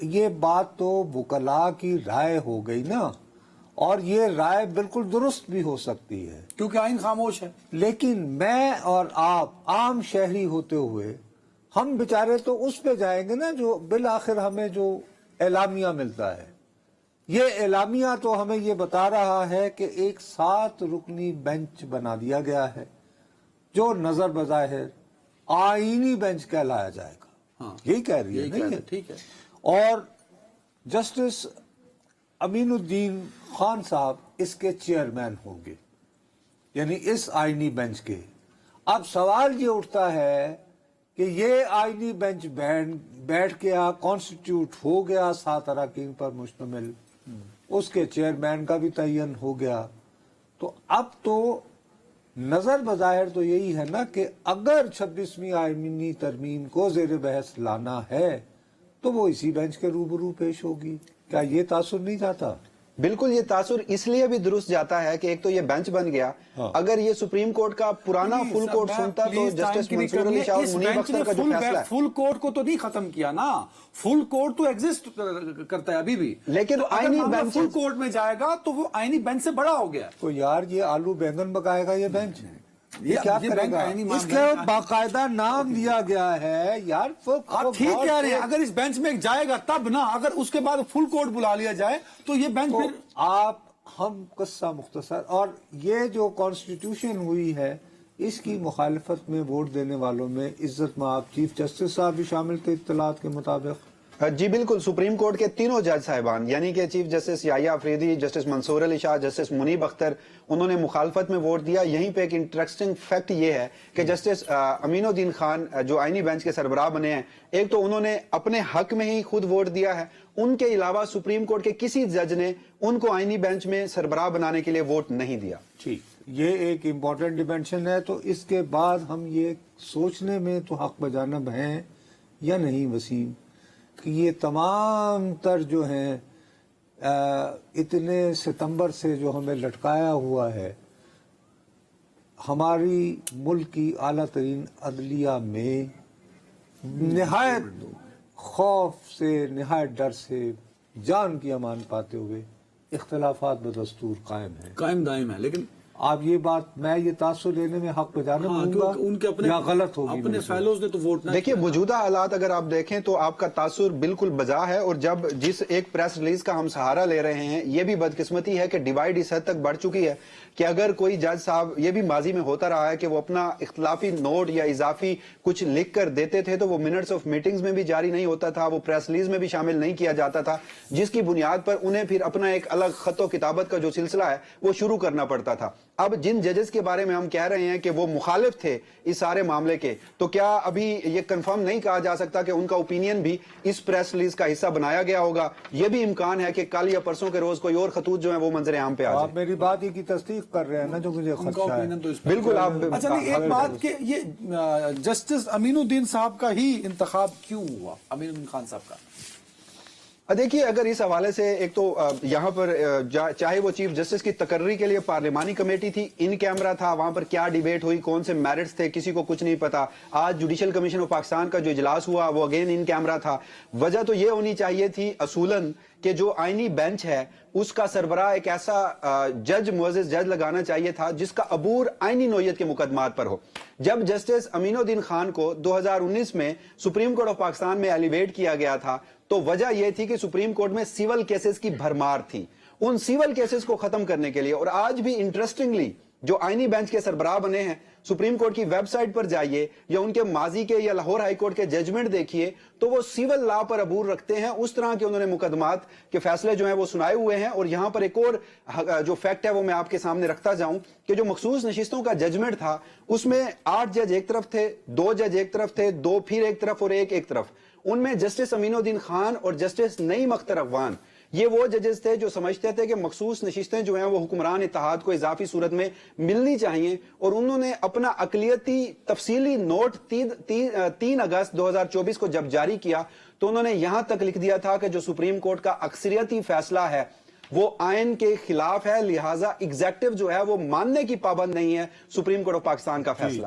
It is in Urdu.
یہ بات تو وکلاء کی رائے ہو گئی نا، اور یہ رائے بالکل درست بھی ہو سکتی ہے کیونکہ آئین خاموش ہے. لیکن میں اور آپ عام شہری ہوتے ہوئے ہم بیچارے تو اس پہ جائیں گے نا جو بالآخر ہمیں جو اعلامیہ ملتا ہے. یہ اعلامیہ تو ہمیں یہ بتا رہا ہے کہ ایک 7 رکنی بینچ بنا دیا گیا ہے جو نظر بظاہر آئینی بینچ کہلایا جائے گا. ہاں یہی کہہ رہی ہے یہی نا کہہ یہ؟ رہے، ٹھیک ہے. اور جسٹس امین الدین خان صاحب اس کے چیئرمین ہوں گے، یعنی اس آئینی بینچ کے. اب سوال یہ اٹھتا ہے کہ یہ آئینی بینچ بیٹھ گیا، کانسٹیٹیوٹ ہو گیا 7 اراکین پر مشتمل، اس کے چیئرمین کا بھی تعین ہو گیا. تو اب تو نظر بظاہر تو یہی ہے نا کہ اگر 26ویں آئینی ترمیم کو زیر بحث لانا ہے تو وہ اسی بینچ کے روبرو پیش ہوگی. کیا یہ تاثر نہیں جاتا؟ بالکل یہ تاثر اس لیے بھی درست جاتا ہے کہ ایک تو یہ بینچ بن گیا. اگر یہ سپریم کورٹ کا پرانا فل کورٹ سنتا تو جسٹس منصور علی شاہ اور منیب اختر کا جو فیصلہ ہے، فل کورٹ کو تو نہیں ختم کیا نا، فل کورٹ تو ایگزسٹ کرتا ہے ابھی بھی. لیکن آئینی بینچ فل کورٹ میں جائے گا تو وہ آئینی بینچ سے بڑا ہو گیا. تو یار یہ آلو بینگن پکائے گا یہ بینچ؟ یہ کیا کرے گا؟ آئینی اس کا باقاعدہ نام دیا گیا ہے یار. آپ ٹھیک کہہ رہے ہیں، اگر اس بینچ میں جائے گا تب نا، اگر اس کے بعد فل کورٹ بلا لیا جائے تو یہ بینچ پھر ہم قصہ مختصر. اور یہ جو کانسٹیٹیوشن ہوئی ہے اس کی مخالفت میں ووٹ دینے والوں میں عزت مآب چیف جسٹس صاحب بھی شامل تھے اطلاعات کے مطابق. جی بالکل، سپریم کورٹ کے تینوں جج صاحبان یعنی کہ چیف جسٹس یحییٰ آفریدی، جسٹس منصور علی شاہ، جسٹس منیب اختر، انہوں نے مخالفت میں ووٹ دیا. یہیں پہ ایک انٹرسٹنگ فیکٹ یہ ہے کہ جسٹس امین الدین خان جو آئینی بینچ کے سربراہ بنے ہیں، ایک تو انہوں نے اپنے حق میں ہی خود ووٹ دیا ہے، ان کے علاوہ سپریم کورٹ کے کسی جج نے ان کو آئینی بینچ میں سربراہ بنانے کے لیے ووٹ نہیں دیا. ٹھیک، یہ ایک امپورٹنٹ ڈیمینشن ہے. تو اس کے بعد ہم یہ سوچنے میں تو حق بجانب ہیں یا نہیں وسیم کہ یہ تمام تر جو ہیں اتنے ستمبر سے جو ہمیں لٹکایا ہوا ہے، ہماری ملک کی اعلیٰ ترین عدلیہ میں نہایت خوف سے، نہایت ڈر سے، جان کی امان پاتے ہوئے اختلافات بدستور قائم ہیں، قائم دائم ہے. لیکن آپ یہ بات، میں یہ تاثر لینے میں حق بجانب ہوں گا ان کے اپنے یا غلط ہوگی؟ اپنے فیلوز نے تو ووٹ نہ دیکھیے موجودہ حالات اگر آپ دیکھیں تو آپ کا تاثر بالکل بجا ہے. اور جب جس ایک پریس ریلیز کا ہم سہارا لے رہے ہیں، یہ بھی بدقسمتی ہے کہ ڈیوائیڈ اس حد تک بڑھ چکی ہے کہ اگر کوئی جج صاحب، یہ بھی ماضی میں ہوتا رہا ہے کہ وہ اپنا اختلافی نوٹ یا اضافی کچھ لکھ کر دیتے تھے تو وہ منٹس آف میٹنگز میں بھی جاری نہیں ہوتا تھا، وہ پریس ریلیز میں بھی شامل نہیں کیا جاتا تھا، جس کی بنیاد پر انہیں پھر اپنا ایک الگ خط و کتابت کا جو سلسلہ ہے وہ شروع کرنا پڑتا تھا. اب جن ججز کے بارے میں ہم کہہ رہے ہیں کہ وہ مخالف تھے اس سارے معاملے کے، تو کیا ابھی یہ کنفرم نہیں کہا جا سکتا کہ ان کا اوپینین بھی اس پریس ریلیز کا حصہ بنایا گیا ہوگا؟ یہ بھی امکان ہے کہ کل یا پرسوں کے روز کوئی اور خطوط جو ہیں وہ منظر عام پہ آ آپ جائے. میری بات ہی کی تصدیق کر رہے ہیں نا جو مجھے خدشہ ہے. بالکل آپ اچھا نہیں، ایک بات کہ یہ جسٹس امین الدین صاحب کا ہی انتخاب کیوں ہوا، امین الدین خان صاحب کا؟ دیکھیے اگر اس حوالے سے ایک تو یہاں پر چاہے وہ چیف جسٹس کی تقرری کے لیے پارلیمانی کمیٹی تھی، ان کیمرہ تھا، وہاں پر کیا ڈیبیٹ ہوئی، کون سے میرٹس تھے، کسی کو کچھ نہیں پتا. آج جوڈیشل کمیشن آف پاکستان کا جو اجلاس ہوا وہ اگین ان کیمرہ تھا. وجہ تو یہ ہونی چاہیے تھی اصولاً کہ جو آئینی بینچ ہے اس کا سربراہ ایک ایسا جج، معزز جج لگانا چاہیے تھا جس کا عبور آئینی نوعیت کے مقدمات پر ہو. جب جسٹس امین الدین خان کو 2019 میں سپریم کورٹ آف پاکستان میں ایلیویٹ کیا گیا تھا تو وجہ یہ تھی کہ سپریم کورٹ میں سیول کیسز کی بھرمار تھی. ان سیول کیسز کو ختم کرنے کے لیے، اور آج بھی انٹرسٹنگلی جو آئینی بینچ کے سربراہ بنے ہیں، سپریم کورٹ کی ویب سائٹ پر جائیے یا ان کے ماضی کے یا لاہور ہائی کورٹ کے ججمنٹ دیکھیے تو وہ سیول لا پر عبور رکھتے ہیں. اس طرح کے انہوں نے مقدمات کے فیصلے جو ہیں وہ سنائے ہوئے ہیں. اور یہاں پر ایک اور جو فیکٹ ہے وہ میں آپ کے سامنے رکھتا جاؤں کہ جو مخصوص نشستوں کا ججمنٹ تھا اس میں 8 جج ایک طرف تھے، 2 جج ایک طرف تھے، 2 پھر ایک طرف اور ایک طرف. ان میں جسٹس امین الدین خان اور جسٹس نعیم اختر افغان یہ وہ ججز تھے جو سمجھتے تھے کہ مخصوص نشستیں جو ہیں وہ حکمران اتحاد کو اضافی صورت میں ملنی چاہیے. اور انہوں نے اپنا اقلیتی تفصیلی نوٹ 3 اگست 2024 کو جب جاری کیا تو انہوں نے یہاں تک لکھ دیا تھا کہ جو سپریم کورٹ کا اکثریتی فیصلہ ہے وہ آئین کے خلاف ہے، لہٰذا ایگزیکٹو جو ہے وہ ماننے کی پابند نہیں ہے سپریم کورٹ آف پاکستان کا فیصلہ.